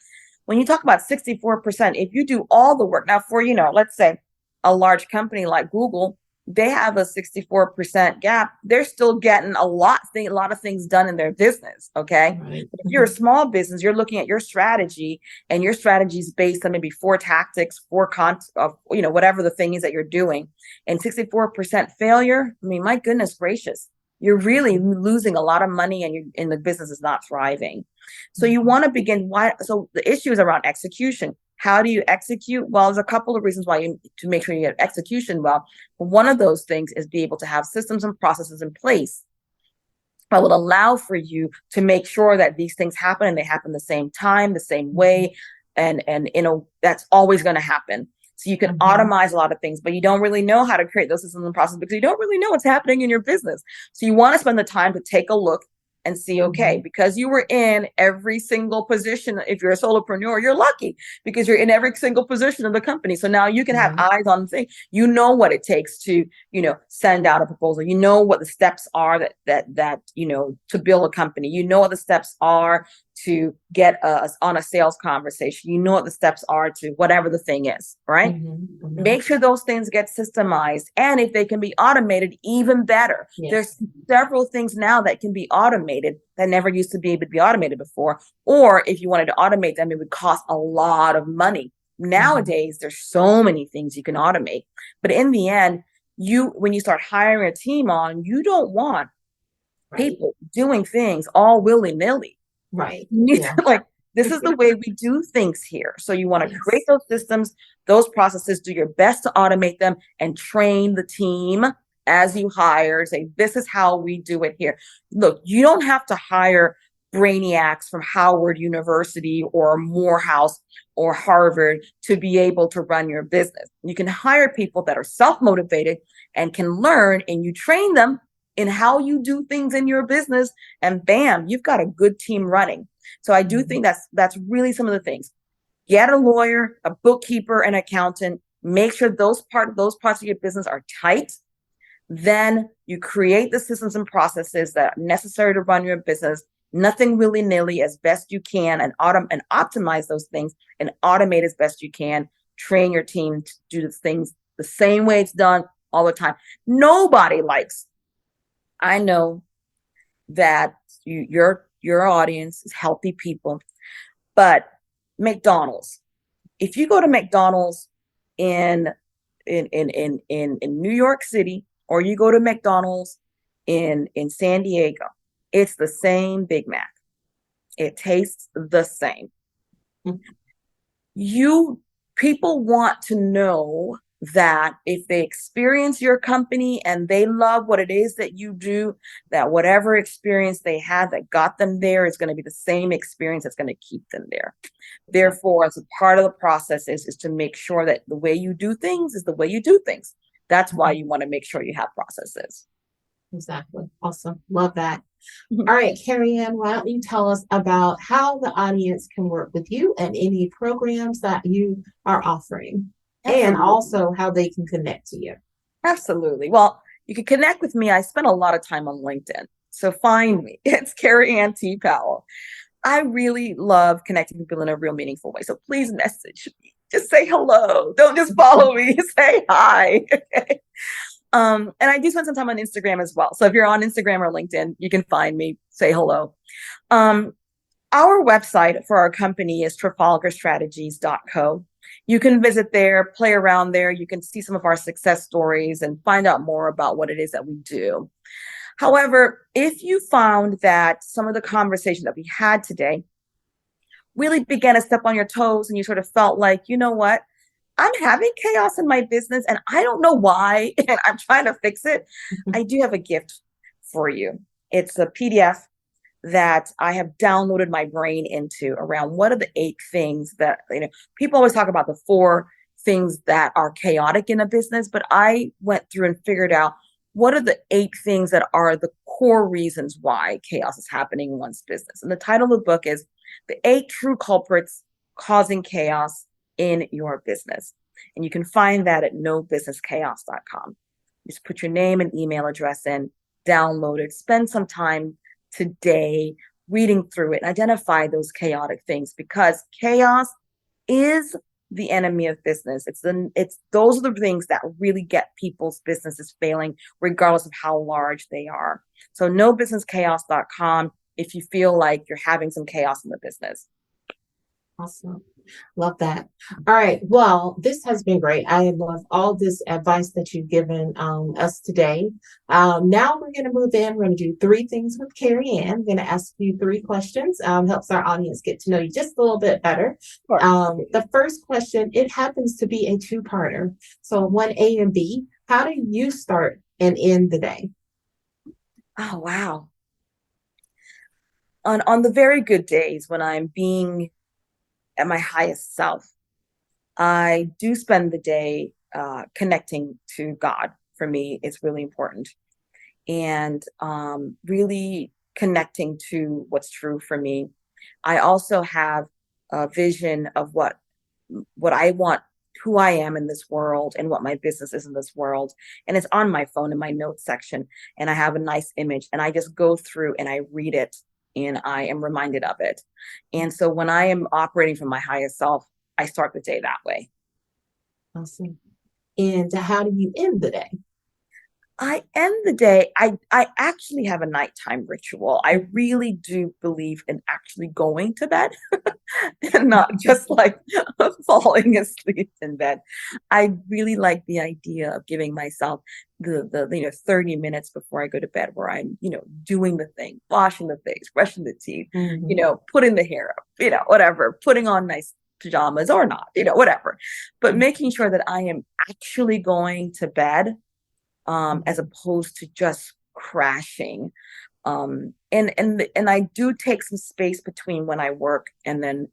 When you talk about 64%, if you do all the work now for, let's say a large company like Google, they have a 64% gap. They're still getting a lot of things done in their business. Okay. Right. But if you're a small business, you're looking at your strategy, and your strategy is based on maybe 4 tactics, whatever the thing is that you're doing, and 64% failure. I mean, my goodness gracious, you're really losing a lot of money, and the business is not thriving. So you want to begin. So the issue is around execution. How do you execute? Well, there's a couple of reasons why to make sure you get execution well. But one of those things is be able to have systems and processes in place that will allow for you to make sure that these things happen, and they happen the same time, the same way, and that's always going to happen. So you can automize a lot of things, but you don't really know how to create those systems and processes because you don't really know what's happening in your business. So you want to spend the time to take a look and see, okay, because you were in every single position. If you're a solopreneur, you're lucky because you're in every single position of the company. So now you can have eyes on things. You know what it takes to, send out a proposal. You know what the steps are that to build a company. You know what the steps are to get us on a sales conversation. You know what the steps are to whatever the thing is, right? Make sure those things get systemized. And if they can be automated, even better. Yes. There's several things now that can be automated that never used to be able to be automated before. Or if you wanted to automate them, it would cost a lot of money. Nowadays, there's so many things you can automate. But in the end, when you start hiring a team on, you don't want people doing things all willy-nilly. Right. This is the way we do things here. So you want to create those systems, those processes, do your best to automate them, and train the team as you hire. Say, this is how we do it here. Look, you don't have to hire brainiacs from Howard University or Morehouse or Harvard to be able to run your business. You can hire people that are self-motivated and can learn, and you train them in how you do things in your business, and bam, you've got a good team running. So I do think that's really some of the things. Get a lawyer, a bookkeeper, an accountant. Make sure those parts of your business are tight. Then you create the systems and processes that are necessary to run your business. Nothing willy-nilly, as best you can, and optimize those things and automate as best you can. Train your team to do the things the same way it's done all the time. Nobody likes. I know that your audience is healthy people, but McDonald's. If you go to McDonald's in New York City, or you go to McDonald's in San Diego, it's the same Big Mac. It tastes the same. People want to know that if they experience your company and they love what it is that you do, that whatever experience they had that got them there is going to be the same experience that's going to keep them there. Therefore, as a part of the process is to make sure that the way you do things is the way you do things. That's why you want to make sure you have processes. Exactly. Awesome. Love that. All right, Kerry-Ann, why don't you tell us about how the audience can work with you and any programs that you are offering? Absolutely. And also how they can connect to you. Absolutely. Well, you can connect with me. I spend a lot of time on LinkedIn. So find me. It's Kerry-Ann T. Powell. I really love connecting with people in a real meaningful way. So please message me. Just say hello. Don't just follow me. Say hi. Okay. And I do spend some time on Instagram as well. So if you're on Instagram or LinkedIn, you can find me, say hello. Our website for our company is trafalgarstrategies.co. You can visit there, play around there. You can see some of our success stories and find out more about what it is that we do. However, if you found that some of the conversation that we had today really began to step on your toes and you sort of felt like, you know what, I'm having chaos in my business and I don't know why, and I'm trying to fix it, I do have a gift for you. It's a PDF that I have downloaded my brain into around what are the 8 things that, people always talk about the 4 things that are chaotic in a business, but I went through and figured out what are the 8 things that are the core reasons why chaos is happening in one's business. And the title of the book is The 8 True Culprits Causing Chaos in Your Business. And you can find that at nobusinesschaos.com. Just put your name and email address in, download it, spend some time today reading through it, and identify those chaotic things, because chaos is the enemy of business. It's those are the things that really get people's businesses failing, regardless of how large they are. So nobusinesschaos.com if you feel like you're having some chaos in the business. Awesome. Love that. All right. Well, this has been great. I love all this advice that you've given us today. Now we're going to move in. We're going to do three things with Kerry-Ann. I'm going to ask you three questions. Helps our audience get to know you just a little bit better. Sure. The first question, it happens to be a two-parter. So 1A and B, how do you start and end the day? Oh, wow. On the very good days when I'm being at my highest self, I do spend the day connecting to God. For me, it's really important. And really connecting to what's true for me. I also have a vision of what I want, who I am in this world and what my business is in this world. And it's on my phone in my notes section. And I have a nice image and I just go through and I read it and I am reminded of it. And so when I am operating from my highest self, I start the day that way. Awesome. And how do you end the day? I end the day, I actually have a nighttime ritual. I really do believe in actually going to bed and not just like falling asleep in bed. I really like the idea of giving myself the 30 minutes before I go to bed where I'm, doing the thing, washing the face, brushing the teeth, putting the hair up, whatever, putting on nice pajamas or not, whatever. But making sure that I am actually going to bed as opposed to just crashing. And I do take some space between when I work and then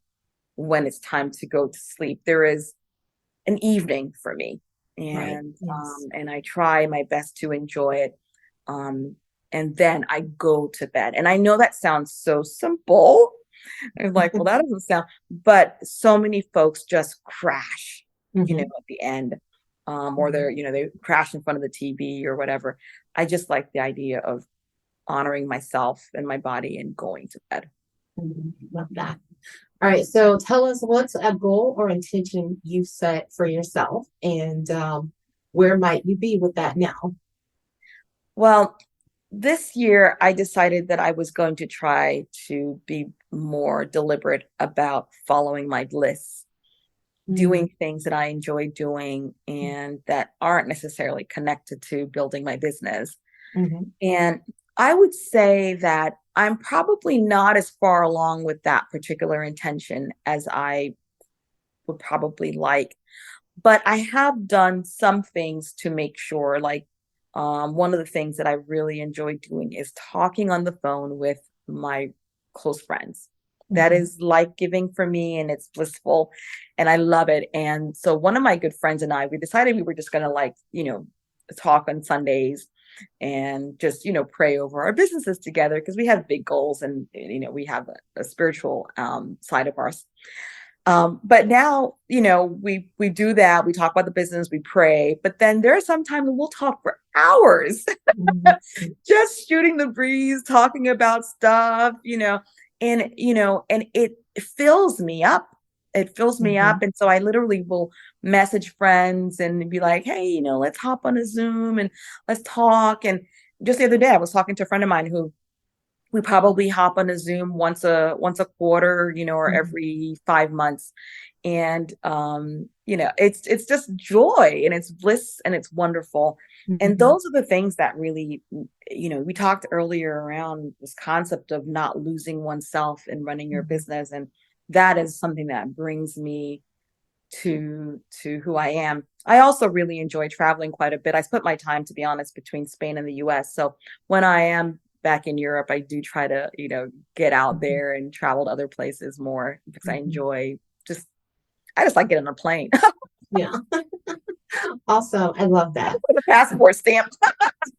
when it's time to go to sleep. There is an evening for me, and and I try my best to enjoy it. And then I go to bed. And I know that sounds so simple. I'm like, well, that doesn't sound, but so many folks just crash, at the end. Or they crash in front of the TV or whatever. I just like the idea of honoring myself and my body and going to bed. Love that. All right. So tell us, what's a goal or intention you set for yourself, and where might you be with that now? Well, this year I decided that I was going to try to be more deliberate about following my bliss. Doing things that I enjoy doing and that aren't necessarily connected to building my business. And I would say that I'm probably not as far along with that particular intention as I would probably like. But I have done some things to make sure, like one of the things that I really enjoy doing is talking on the phone with my close friends. That is life-giving for me and it's blissful and I love it. And so one of my good friends and I, we decided we were just going to talk on Sundays and just, pray over our businesses together because we have big goals and, we have a spiritual side of ours. But now, we do that. We talk about the business, we pray, but then there are some times we'll talk for hours, just shooting the breeze, talking about stuff, and it fills me up. It fills me up. And so I literally will message friends and be like, hey, let's hop on a Zoom and let's talk. And just the other day, I was talking to a friend of mine who we probably hop on a Zoom once a quarter, or every 5 months. And it's just joy and it's bliss and it's wonderful. And those are the things that really, we talked earlier around this concept of not losing oneself in running your business. And that is something that brings me to who I am. I also really enjoy traveling quite a bit. I split my time, to be honest, between Spain and the US. So when I am back in Europe, I do try to, get out there and travel to other places more because I enjoy I just like getting on a plane. Yeah. Awesome. I love that. With a passport stamp.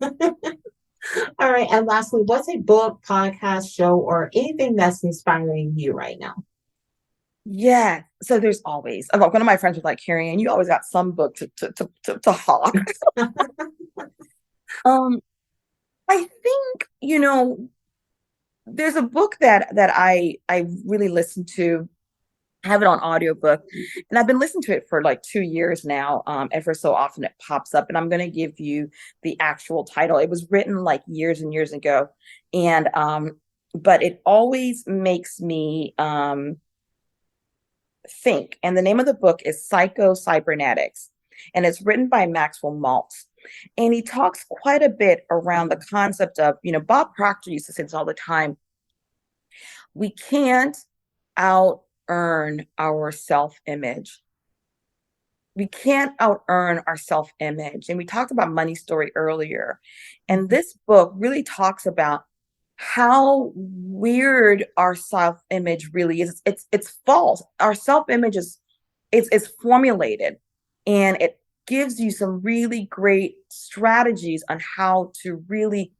All right. And lastly, what's a book, podcast, show, or anything that's inspiring you right now? Yeah. So there's always, one of my friends was like, Kerry-Ann, you always got some book to hawk. I think, there's a book that I really listen to I have it on audiobook, and I've been listening to it for like 2 years now. Ever so often it pops up, and I'm going to give you the actual title. It was written like years and years ago, and but it always makes me think. And the name of the book is Psycho-Cybernetics, and it's written by Maxwell Maltz. And he talks quite a bit around the concept of, Bob Proctor used to say this all the time. We can't out earn our self-image. We can't out earn our self-image. And we talked about Money Story earlier. And this book really talks about how weird our self-image really is. It's false. Our self-image is formulated, and it gives you some really great strategies on how to really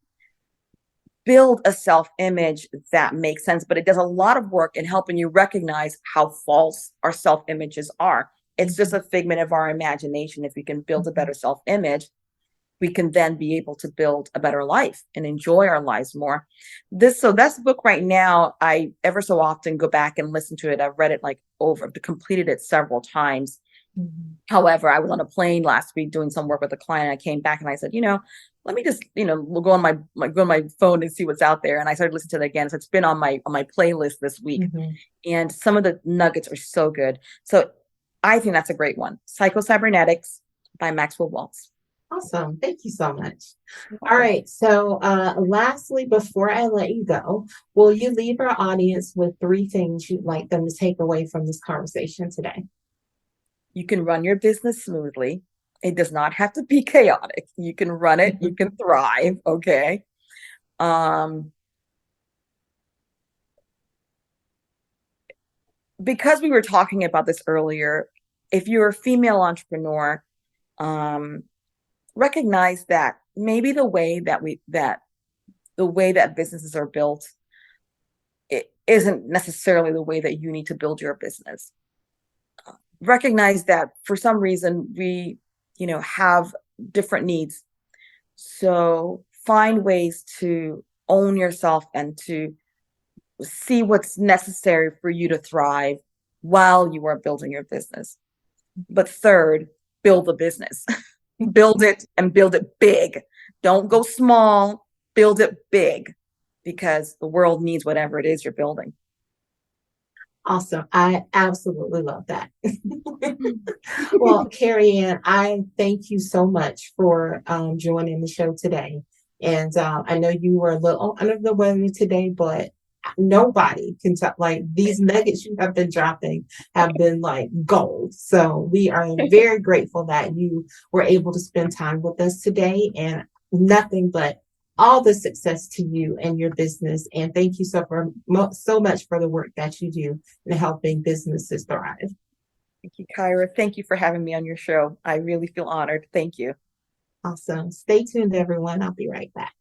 build a self-image that makes sense. But it does a lot of work in helping you recognize how false our self-images are. It's just a figment of our imagination. If we can build a better self-image, we can then be able to build a better life and enjoy our lives more. So that's the book right now. I ever so often go back and listen to it. I've read it completed it several times. Mm-hmm. However, I was on a plane last week doing some work with a client. I came back and I said, let me just, we'll go on my phone and see what's out there. And I started listening to it again. So it's been on my playlist this week. Mm-hmm. And some of the nuggets are so good. So I think that's a great one. Psycho-Cybernetics by Maxwell Maltz. Awesome. Thank you so much. All right. So lastly, before I let you go, will you leave our audience with 3 things you'd like them to take away from this conversation today? You can run your business smoothly. It does not have to be chaotic. You can run it. You can thrive. Okay. Because we were talking about this earlier, if you're a female entrepreneur, recognize that maybe the way that businesses are built, it isn't necessarily the way that you need to build your business. Recognize that for some reason we, have different needs. So find ways to own yourself and to see what's necessary for you to thrive while you are building your business. But third, build the business. Build it and build it big. Don't go small, build it big, because the world needs whatever it is you're building. Awesome. I absolutely love that. Well, Kerry-Ann, I thank you so much for joining the show today. And I know you were a little under the weather today, but nobody can tell, like, these nuggets you have been dropping have been like gold. So we are very grateful that you were able to spend time with us today, and nothing but all the success to you and your business. And thank you so much for the work that you do in helping businesses thrive. Thank you, Kyra. Thank you for having me on your show. I really feel honored. Thank you. Awesome. Stay tuned, everyone. I'll be right back.